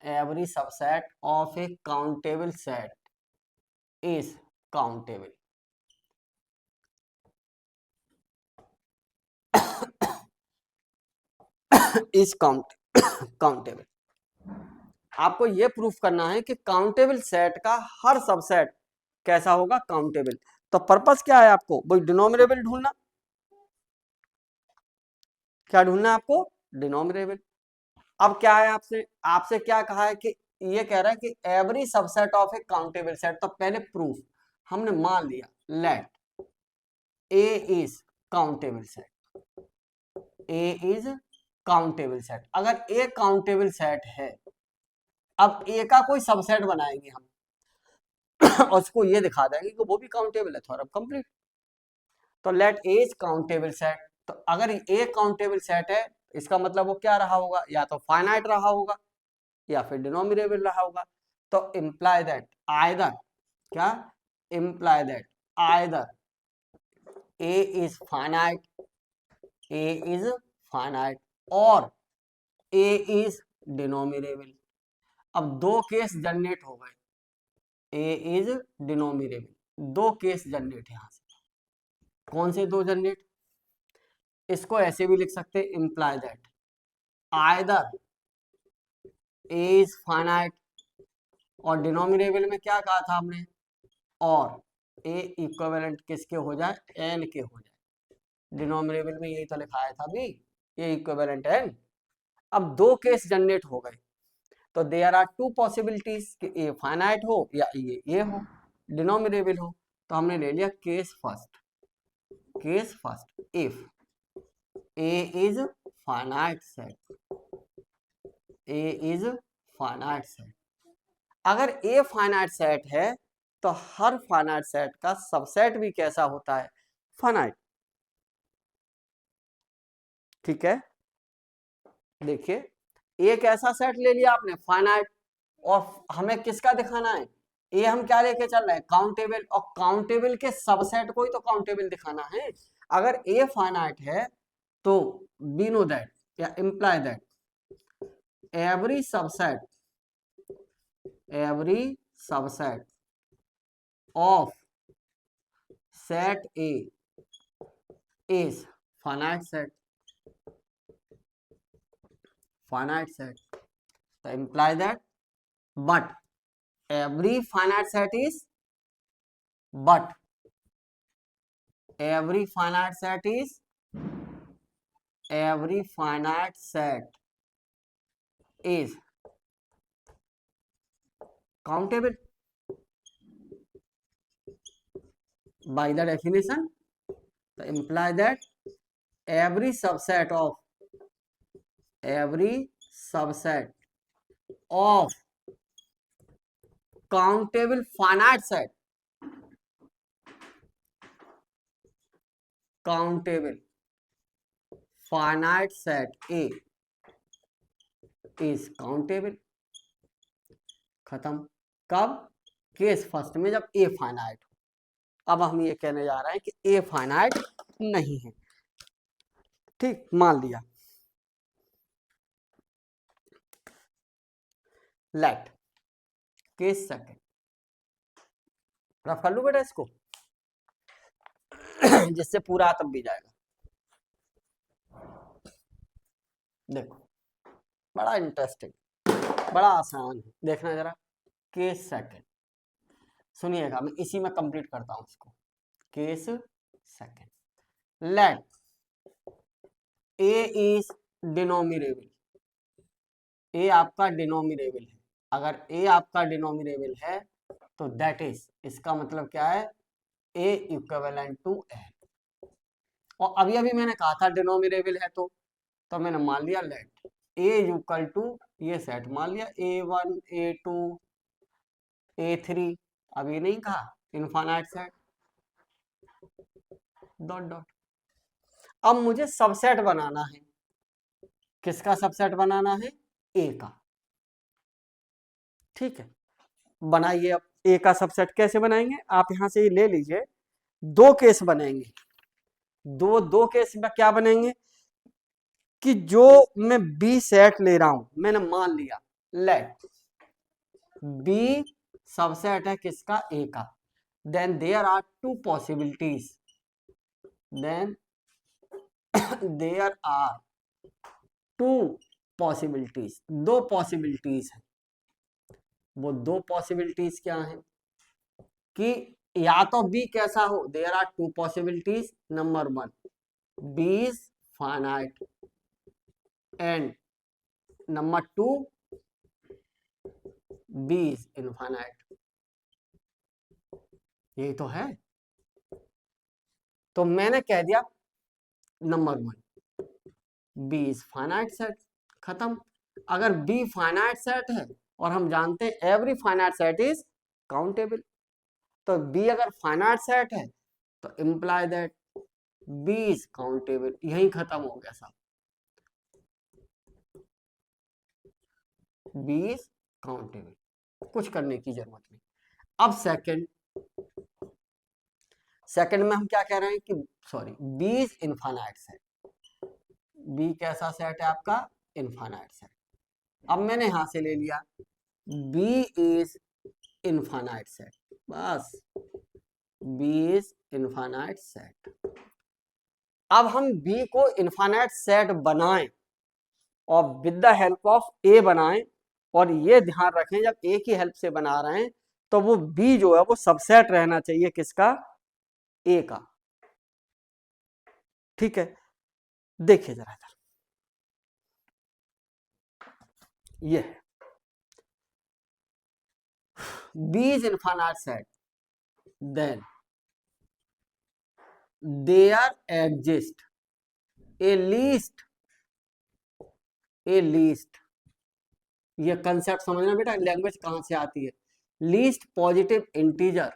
Speaker 1: every subset of a countable set is countable. is countable. आपको यह प्रूफ करना है कि काउंटेबल सेट का हर सबसेट कैसा होगा, काउंटेबल। तो पर्पस क्या है आपको, वही डिनोमिनेबल ढूंढना। क्या ढूंढना है आपको, डिनोमिनेबल। अब क्या है, आपसे आपसे क्या कहा है कि ये कह रहा है कि every subset of a countable set. तो पहले प्रूफ हमने मान लिया, let A is countable set, A is countable set. अगर ए काउंटेबल सेट है, अब ए का कोई सबसेट बनाएंगे हम और उसको ये दिखा देंगे कि वो भी काउंटेबल है, थोड़ा कंप्लीट। तो let A is countable set. तो अगर ए काउंटेबल सेट है, इसका मतलब वो क्या रहा होगा, या तो फाइनाइट रहा होगा या फिर डिनोमिनेबल रहा होगा। तो इंप्लाई दैट आइदर, क्या imply that either A is finite, A is finite और ए इज डिनोमिनेबल। अब दो केस जनरेट हो गए, ए इज डिनोमिनेबल, दो केस जनरेट यहां से। कौन से दो जनरेट, इसको ऐसे भी लिख सकते, imply that either A is finite, और डिनोमिनेबल में क्या कहा था हमने, और ए इक्विवेलेंट किसके हो जाए, एन के हो जाए। डिनोमिनेबल में यही तो लिखाया था अभी, ए इक्विवेलेंट एन। अब दो केस जनरेट हो गए, तो देयर आर टू पॉसिबिलिटीज कि ए फाइनाइट हो या ये हो, डिनोमिनेबल हो। तो हमने ले लिया case first, case first if A is finite set, A is finite set. अगर ए फाइनाइट सेट है तो हर फाइनाइट सेट का सबसेट भी कैसा होता है, फाइनाइट। ठीक है, देखिए एक ऐसा सेट ले लिया आपने फाइनाइट, और हमें किसका दिखाना है, ये हम क्या लेके चल रहे हैं, काउंटेबल, और काउंटेबल के सबसेट को ही तो काउंटेबल दिखाना है। अगर ए फाइनाइट है तो वी नो दैट या imply that every subset of set A is finite set, finite set. So imply that, but every finite set is, but every finite set is, every finite set is countable by the definition. So imply that every subset of countable finite set, countable finite set A is countable। खत्म। कब, case first में जब a finite हो। अब हम ये कहने जा रहे हैं कि ए फाइनाइट नहीं है। ठीक, मान लिया। लेट केस सेकंड, रफ कर लू बेटा इसको जिससे पूरा तब भी जाएगा। देखो बड़ा इंटरेस्टिंग, बड़ा आसान है, देखना जरा। केस सेकंड, सुनिएगा, मैं इसी में कंप्लीट करता हूं इसको। Case second, let A is denumerable, A आपका डिनोमिनेबल है। अगर ए आपका डिनोमिनेबल है तो दैट इज, इसका मतलब क्या है, ए इक्विवेलेंट टू एन। और अभी अभी मैंने कहा था डिनोमिनेबल है, तो मैंने मान लिया लेट ए इक्वल टू, ये सेट मान लिया A1 A2 A3। अभी नहीं कहा इनफाइनाइट सेट, डॉट डॉट। अब मुझे सबसेट बनाना है, किसका सबसेट बनाना है, ए का। ठीक है, बनाइए। अब ए का सबसेट कैसे बनाएंगे, आप यहां से ले लीजिए, दो केस बनेंगे। दो केस में क्या बनेंगे, कि जो मैं बी सेट ले रहा हूं, मैंने मान लिया लेट बी सबसेट है किसका, ए का, then there are two possibilities, then there are two possibilities, दो पॉसिबिलिटीज है। वो दो पॉसिबिलिटीज क्या है कि या तो बी कैसा हो, there are two possibilities, number one B is finite and number two B is infinite. यही तो है। तो मैंने कह दिया number one B is finite set, खत्म। अगर बी फाइनाइट सेट है और हम जानते हैं every finite set is countable, तो बी अगर फाइनाइट सेट है तो imply that B is countable. यही खत्म हो गया सब, बी इज काउंटेबल, कुछ करने की जरूरत नहीं। अब सेकंड में हम क्या कह रहे हैं कि sorry B is infinite set, B कैसा सेट है आपका, इनफाइनाइट सेट। अब मैंने यहां से ले लिया बी इज इनफाइनाइट सेट, बस बी इज इनफाइनाइट सेट। अब हम बी को इनफाइनाइट सेट बनाएं और विद द हेल्प ऑफ ए बनाएं, और ये ध्यान रखें जब ए की हेल्प से बना रहे हैं तो वो बी जो है वो सबसेट रहना चाहिए किसका, ए का। ठीक है, देखिए जरा इधर, ये है B is infinite set, then there exist a least, ये कंसेप्ट समझना बेटा, लैंग्वेज कहां से आती है, लीस्ट पॉजिटिव इंटीजर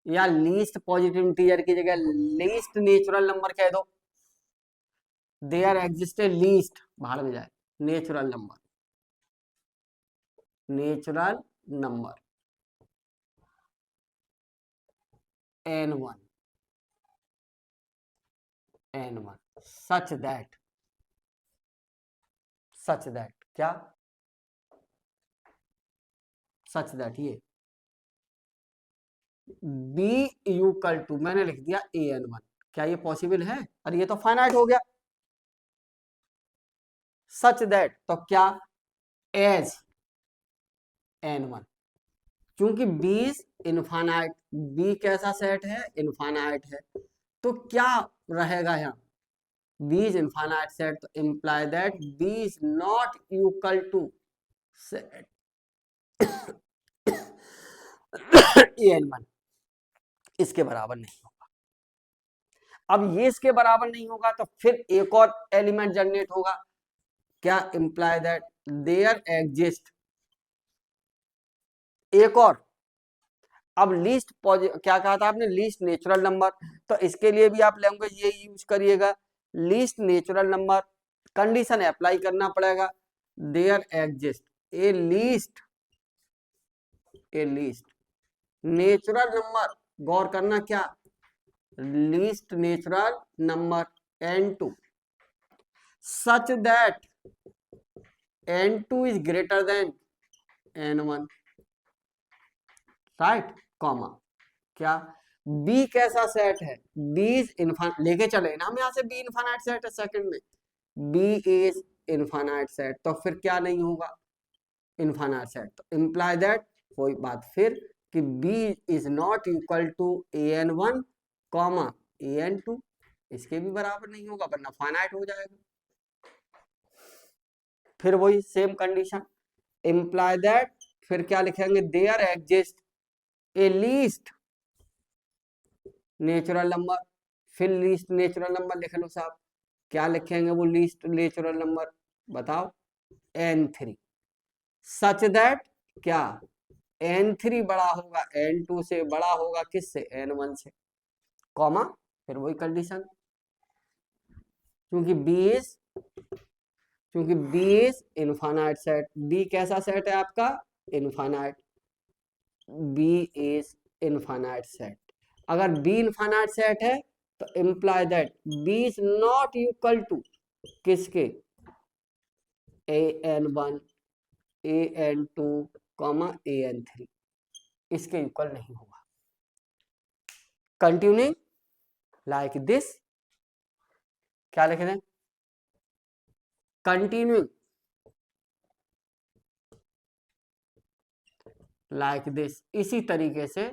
Speaker 1: या लीस्ट पॉजिटिव इंटीजर की जगह लीस्ट नेचुरल नंबर कह दो, देयर एग्जिस्ट ए लीस्ट, बाहर में जाए natural number, natural number n1 such that क्या, सच दैट ये b इक्वल टू, मैंने लिख दिया an1, क्या ये पॉसिबल है, और ये तो फाइनाइट हो गया, सच दैट तो क्या, एज n1, क्योंकि b इज इनफाइनाइट, b कैसा सेट है, इनफाइनाइट है, तो क्या रहेगा यहाँ, b इज इनफाइनाइट सेट, तो imply that b is not equal to set an1, इसके बराबर नहीं होगा। अब ये इसके बराबर नहीं होगा तो फिर एक और एलिमेंट जनरेट होगा, क्या, इंप्लाई दैट देयर एग्जिस्ट एक और, अब लीस्ट क्या कहा था आपने, लीस्ट नेचुरल नंबर, तो इसके लिए भी आप लैंग्वेज ये यूज करिएगा, least natural number, condition apply करना पड़ेगा, there exist a least natural number, गौर करना क्या, least natural number n2 such that n2 is greater than n1, right, comma, क्या, b कैसा सेट है, b इज इनफाइनाइट, लेके चले ना हम यहाँ से, b इनफाइनाइट सेट है सेकंड में, b इज इनफाइनाइट सेट, तो फिर क्या नहीं होगा, इनफाइनाइट सेट, तो इंप्लाई दैट कोई बात फिर कि b is not equal to an1 comma an2, इसके भी बराबर नहीं होगा वरना फाइनाइट हो जाएगा। फिर वही सेम कंडीशन, इंप्लाई दैट, फिर क्या लिखेंगे, there exist a least natural number, फिर लीस्ट नेचुरल नंबर लिख लो साहब, क्या लिखेंगे वो लीस्ट नेचुरल नंबर, बताओ, n3 सच दैट क्या, n3 बड़ा होगा n2 से, बड़ा होगा किससे, n1 से, कॉमा, फिर वही कंडीशन, क्योंकि b is infinite set, b कैसा सेट है आपका, infinite, b is infinite set, अगर b इनफाइनाइट सेट है तो imply that B is not equal to किसके, an1 an2 an3, इसके इक्वल नहीं होगा। कंटिन्यूइंग लाइक दिस, क्या लिख रहे हैं, कंटिन्यूइंग लाइक दिस, इसी तरीके से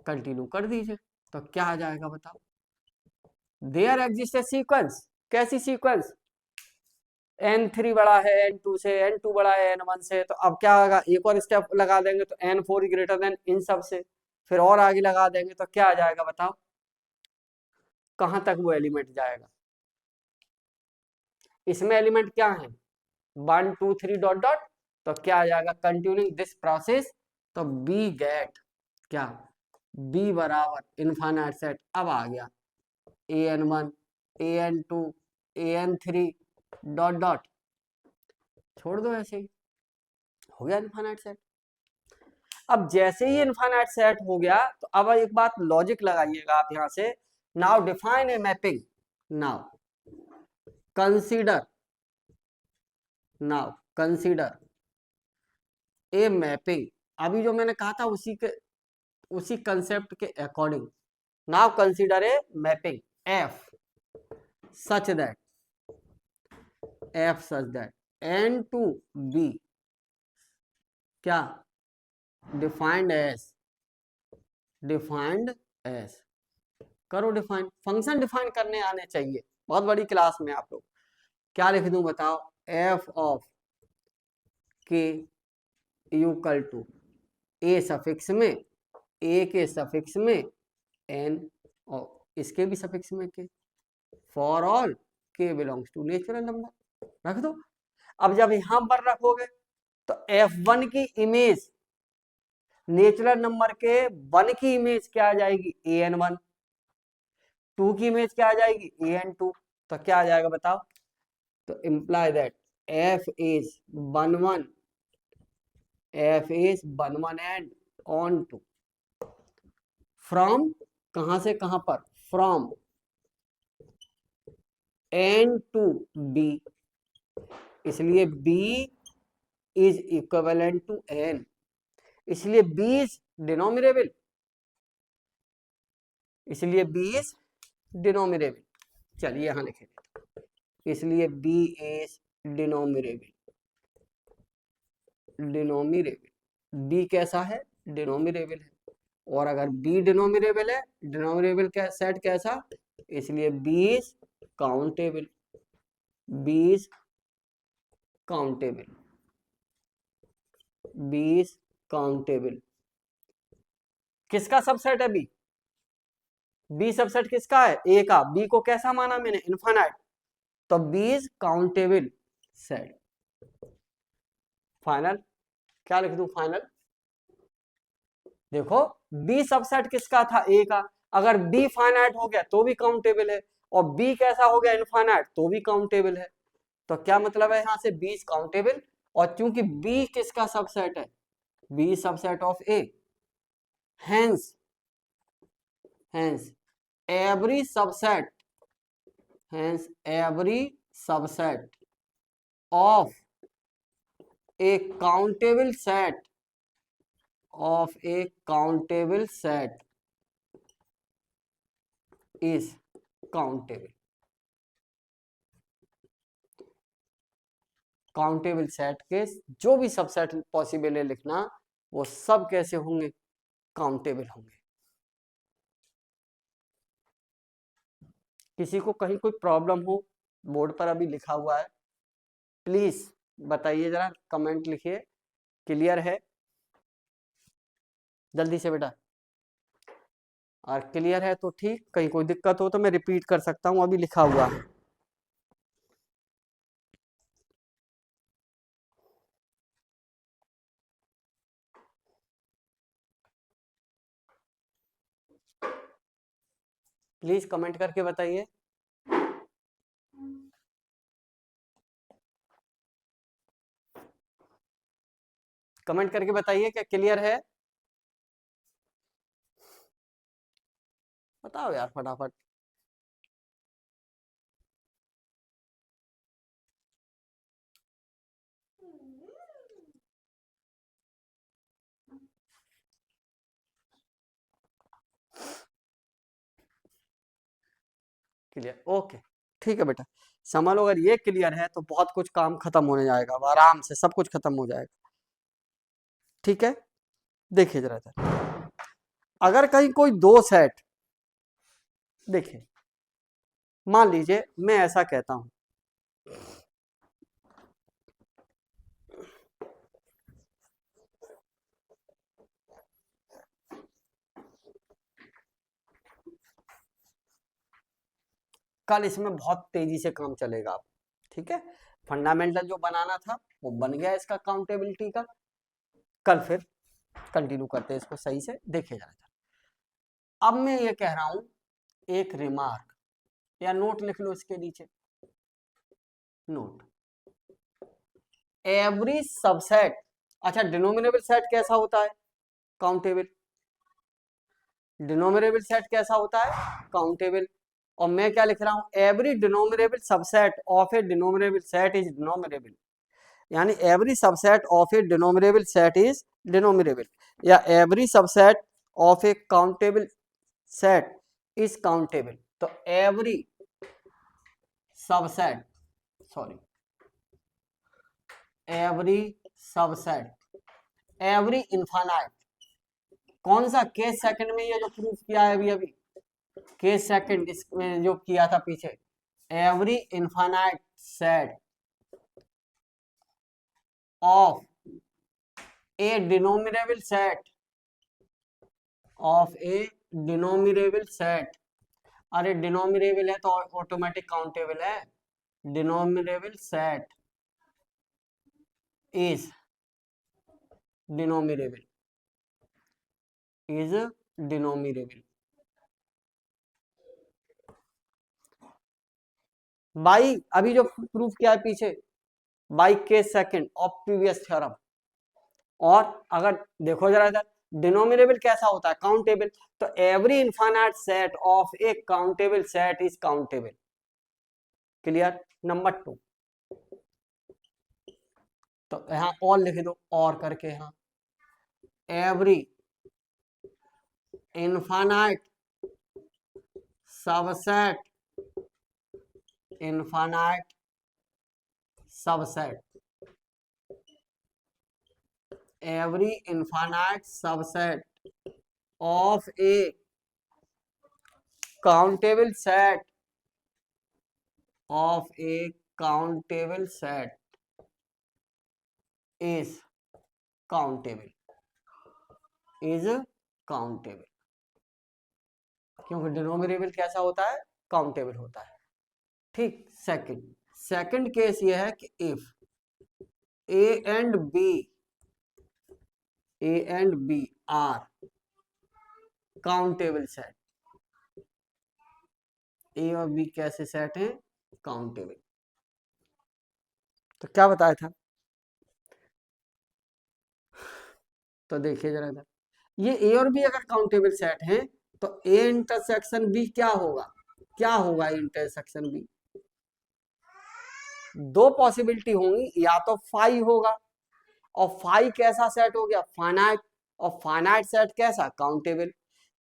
Speaker 1: कंटिन्यू कर दीजिए। तो क्या आ जाएगा बताओ, देयर एग्जिस्ट ए सीक्वेंस, कैसी सीक्वेंस, n3 बड़ा है n2 से, n2 बड़ा है n1 से, तो अब क्या होगा, एक और स्टेप लगा देंगे तो n4 ग्रेटर देन इन सब से, फिर और आगे लगा देंगे तो क्या आ जाएगा बताओ, कहां तक वो एलिमेंट जाएगा। इसमें एलिमेंट क्या है, 1 2 3 डॉट डॉट, तो क्या आ जाएगा, कंटिन्यूइंग दिस प्रोसेस, तो बी गेट क्या, बी बराबर इनफाइनाइट सेट, अब आ गया an1 an2 an3 dot dot, छोड़ दो ऐसे ही, हो गया इनफाइनाइट सेट। अब जैसे ही इनफाइनाइट सेट हो गया तो अब एक बात लॉजिक लगाइएगा आप यहां से, now define a mapping, now consider, now consider a mapping, अभी जो मैंने कहा था उसी कंसेप्ट के according, now consider a mapping F such that n to b क्या, डिफाइंड एस, करो डिफाइन, फंक्शन डिफाइन करने आने चाहिए, बहुत बड़ी क्लास में आप लोग, क्या लिख दूं बताओ, f of k equal to A suffix में, ए के सफिक्स में n और इसके भी सफिक्स में k, for all k belongs to natural number, रख दो। अब जब यहां पर रखोगे तो f1 की इमेज, नेचुरल नंबर के 1 की इमेज क्या आ जाएगी, an1, 2 की इमेज क्या आ जाएगी, an2, तो क्या आ जाएगा बताओ, तो imply that f is 1 1, f is 1 1 and on to, from कहां से कहां पर, फ्रॉम n to b, इसलिए b is equivalent to n, इसलिए b इज डिनोमिनेबल, इसलिए b इज डिनोमिनेबल, चलिए यहां लिखे, इसलिए b इज डिनोमिनेबल, b कैसा है, डिनोमिनेबल है, और अगर b डिनोमिनेबल है, डिनोमिनेबल का सेट कैसा, इसलिए b is countable, b is countable, b is countable, किसका सबसेट है b, b सबसेट किसका है, a का, b को कैसा माना मैंने, इनफाइनाइट, तो b is countable set, final, क्या लिख दूं फाइनल, देखो b सबसेट किसका था, a का, अगर b फाइनाइट हो गया तो भी काउंटेबल है, और b कैसा हो गया, इनफाइनाइट, तो भी काउंटेबल है, तो क्या मतलब है यहां से b इज काउंटेबल, और चूंकि b किसका सबसेट है, b subset of a, hence every subset, hence every subset of a countable set is countable, countable set के जो भी सबसेट पॉसिबल है लिखना, वो सब कैसे होंगे, काउंटेबल होंगे। किसी को कहीं कोई प्रॉब्लम हो, बोर्ड पर अभी लिखा हुआ है, प्लीज बताइए, जरा कमेंट लिखिए, क्लियर है, जल्दी से बेटा, और क्लियर है तो ठीक, कहीं कोई दिक्कत हो तो मैं रिपीट कर सकता हूं, अभी लिखा हुआ है। प्लीज कमेंट करके बताइए, कमेंट करके बताइए क्या क्लियर है, बताओ यार फटाफट। क्लियर, ओके, ठीक है बेटा। समझ लो, अगर ये क्लियर है तो बहुत कुछ काम खत्म होने जाएगा, अब आराम से सब कुछ खत्म हो जाएगा। ठीक है, देखिए जरा इधर, अगर कहीं कोई दो सेट, देखिए मान लीजिए मैं ऐसा कहता हूं, कल इसमें बहुत तेजी से काम चलेगा अब, ठीक है। फंडामेंटल जो बनाना था वो बन गया इसका काउंटेबिलिटी का, कल फिर कंटिन्यू करते हैं इसको सही से, देखिए जरा। अब मैं ये कह रहा हूं, एक रिमार्क या नोट लिख लो इसके नीचे, नोट एवरी सबसेट, अच्छा डिनोमिनेबल सेट कैसा होता है, काउंटेबल, डिनोमिनेबल सेट कैसा होता है, काउंटेबल। और मैं क्या लिख रहा हूं, every denumerable subset of a denumerable set is denumerable, यानी every subset of a denumerable set is denumerable, या every subset of a countable set is countable. तो every subset, sorry, every subset, every infinite, कौन सा case second में ये जो proof किया है अभी अभी, केस सेकंड इसमें जो किया था पीछे, every infinite set of a denumerable set, of a denumerable set, अरे डिनोमिनेबल है तो ऑटोमेटिक काउंटेबल है, denumerable set is denumerable, is denumerable by, अभी जो प्रूफ किया है पीछे, by case second of previous theorem. और अगर देखो जरा इधर, डिनोमिनेबल कैसा होता है, काउंटेबल, तो every infinite set of a countable set is countable, clear. Number 2, तो यहां और लिख दो, और करके यहां, every infinite subset, infinite subset, every infinite subset of a countable set, of a countable set is countable, is countable, क्योंकि डिनोमिनेबल कैसा होता है, काउंटेबल होता है, ठीक। सेकंड, सेकंड केस ये है कि if A and B, A and B are countable set, A और बी कैसे सेट हैं, काउंटेबल। तो क्या बताया था, तो देखिए जरा इधर, ये ए और बी अगर काउंटेबल सेट हैं तो ए इंटरसेक्शन बी क्या होगा, क्या होगा इंटरसेक्शन बी, दो पॉसिबिलिटी होंगी, या तो फाइव होगा, और फाइव कैसा सेट हो गया, फाइनाइट, और फाइनाइट सेट कैसा, काउंटेबल।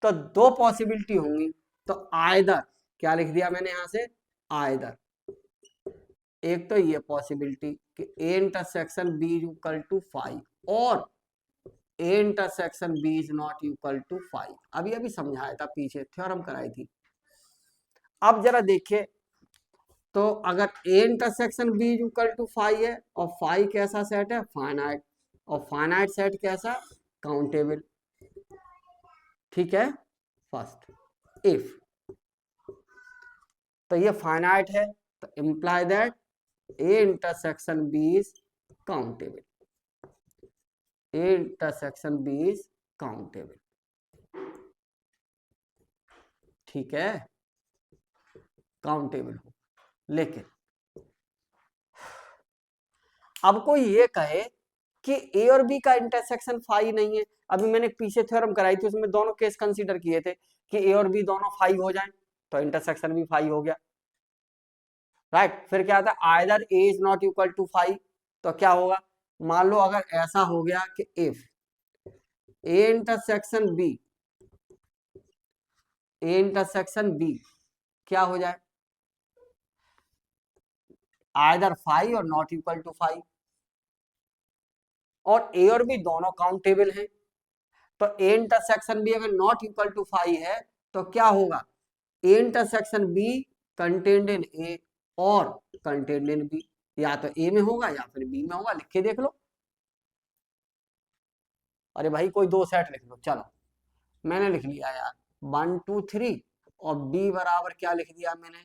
Speaker 1: तो दो पॉसिबिलिटी होंगी, तो आइदर, क्या लिख दिया मैंने यहां से, आइदर, एक तो ये पॉसिबिलिटी कि A intersection B is equal to 5, और A intersection B is not equal to 5, अभी अभी समझाया था पीछे, थ्योरम कराई थी। अब जरा देखिए, तो अगर A intersection B is equal to 5 है, और 5 कैसा सेट है, फाइनाइट, और फाइनाइट सेट कैसा, काउंटेबल, ठीक है। फर्स्ट, इफ, तो ये फाइनाइट है, तो imply that A intersection B is countable, A intersection B is countable, ठीक है, काउंटेबल हो। लेकिन अब कोई ये कहे कि ए और बी का इंटरसेक्शन 5 नहीं है, अभी मैंने पीछे थ्योरम कराई थी उसमें दोनों केस कंसीडर किए थे कि ए और बी दोनों 5 हो जाएं, तो इंटरसेक्शन भी 5 हो गया, राइट। फिर क्या था, either A is not equal to 5, तो क्या होगा, मान लो अगर ऐसा हो गया कि if A intersection B, A intersection B क्या हो जाए, आइदर 5 और नॉट इक्वल टू 5, और ए और बी दोनों काउंटेबल हैं। तो ए इंटरसेक्शन बी अगर नॉट इक्वल टू 5 है तो क्या होगा, A intersection B contained in A और कंटेन्ड इन बी, या तो ए में होगा या फिर बी में होगा, लिख के देख लो। अरे भाई कोई दो सेट लिख लो, चलो मैंने लिख लिया यार 1 2 3, और बी बराबर क्या लिख दिया मैंने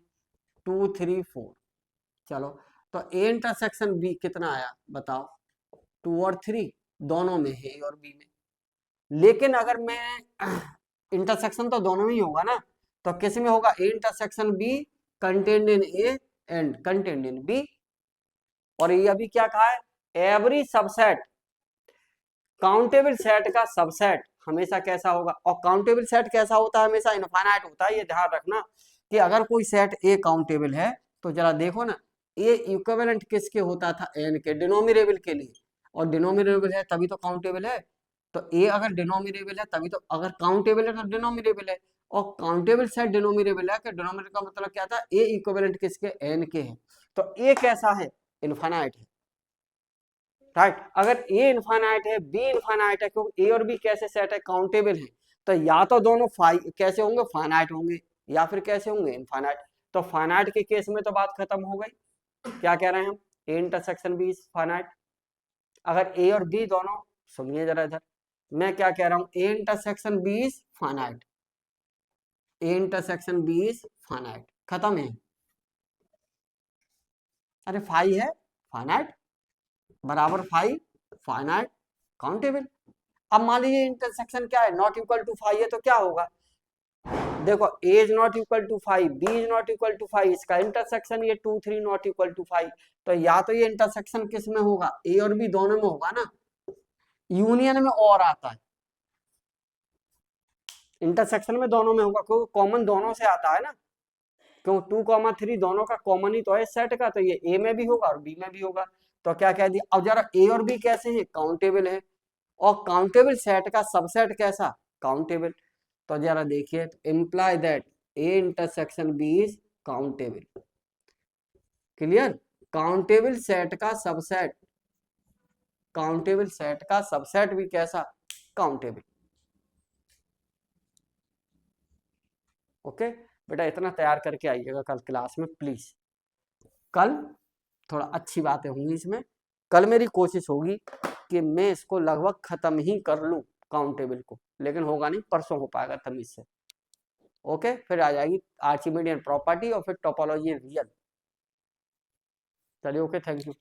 Speaker 1: 2 3 4। चलो तो ए इंटरसेक्शन बी कितना आया बताओ, 2 और 3 दोनों में है, ए और बी में। लेकिन अगर मैं इंटरसेक्शन तो दोनों में ही होगा ना, तो किस में होगा, A intersection B contained in A and contained in B. और ये अभी क्या कहा है, एवरी सबसेट, काउंटेबल सेट का सबसेट हमेशा कैसा होगा, और काउंटेबल सेट कैसा होता है, हमेशा इनफाइनाइट होता है। ये ध्यान रखना कि अगर कोई सेट ए काउंटेबल है तो जरा देखो ना, ए इक्विवेलेंट किसके होता था, एन के, डिनोमिनेबल के लिए, और डिनोमिनेबल है तभी तो काउंटेबल है। तो ए अगर डिनोमिनेबल है तभी तो, अगर काउंटेबल है तो डिनोमिनेबल है, और काउंटेबल सेट डिनोमिनेबल है कि डिनोमिनेटर का मतलब क्या था, ए इक्विवेलेंट किसके, एन के है। तो ए कैसा है, इनफाइनाइट है, राइट। अगर ए इनफाइनाइट है, बी इनफाइनाइट है, क्योंकि ए और बी कैसे सेट है, काउंटेबल है, तो या तो दोनों कैसे होंगे, फाइनाइट होंगे, या फिर कैसे होंगे, इनफाइनाइट। तो फाइनाइट के केस में तो बात खत्म हो गई। क्या कह रहे हैं हम, A intersection B is finite. अगर ए और बी दोनों, सुनिए जरा इधर, मैं क्या कह रहा हूं, A intersection B is finite, A intersection B is finite, खत्म है। अरे फाई है, फाइनाइट बराबर फाई, फाइनाइट, काउंटेबल। अब मान लीजिए इंटरसेक्शन क्या है, नॉट इक्वल टू 5 है, तो क्या होगा, देखो A is not equal to 5, B is not equal to 5, इसका इंटरसेक्शन ये 2 3 नॉट इक्वल टू 5। तो या तो ये इंटरसेक्शन किस में होगा, ए और बी दोनों में होगा ना, यूनियन में और आता है, इंटरसेक्शन में दोनों में होगा, क्योंकि कॉमन दोनों से आता है ना, क्यों 2 3 दोनों का कॉमन ही तो है सेट का, तो ये ए में भी होगा और बी में भी होगा। तो क्या कह दिया, अब जरा ए और बी कैसे हैं, काउंटेबल है, और काउंटेबल सेट का सबसेट कैसा, काउंटेबल। तो जरा देखिए, imply that A intersection B is countable, clear. Countable set का सबसेट, काउंटेबल सेट का सबसेट भी कैसा, काउंटेबल। ओके बेटा, इतना तैयार करके आइएगा कल क्लास में प्लीज। कल थोड़ा अच्छी बातें होंगी इसमें, कल मेरी कोशिश होगी कि मैं इसको लगभग खत्म ही कर लूं काउंटेबल को, लेकिन होगा नहीं, परसों हो पाएगा तमीज से। ओके, फिर आ जाएगी आर्चिमेडियन प्रॉपर्टी और फिर टोपोलॉजी रियल। चलिए ओके, थैंक यू।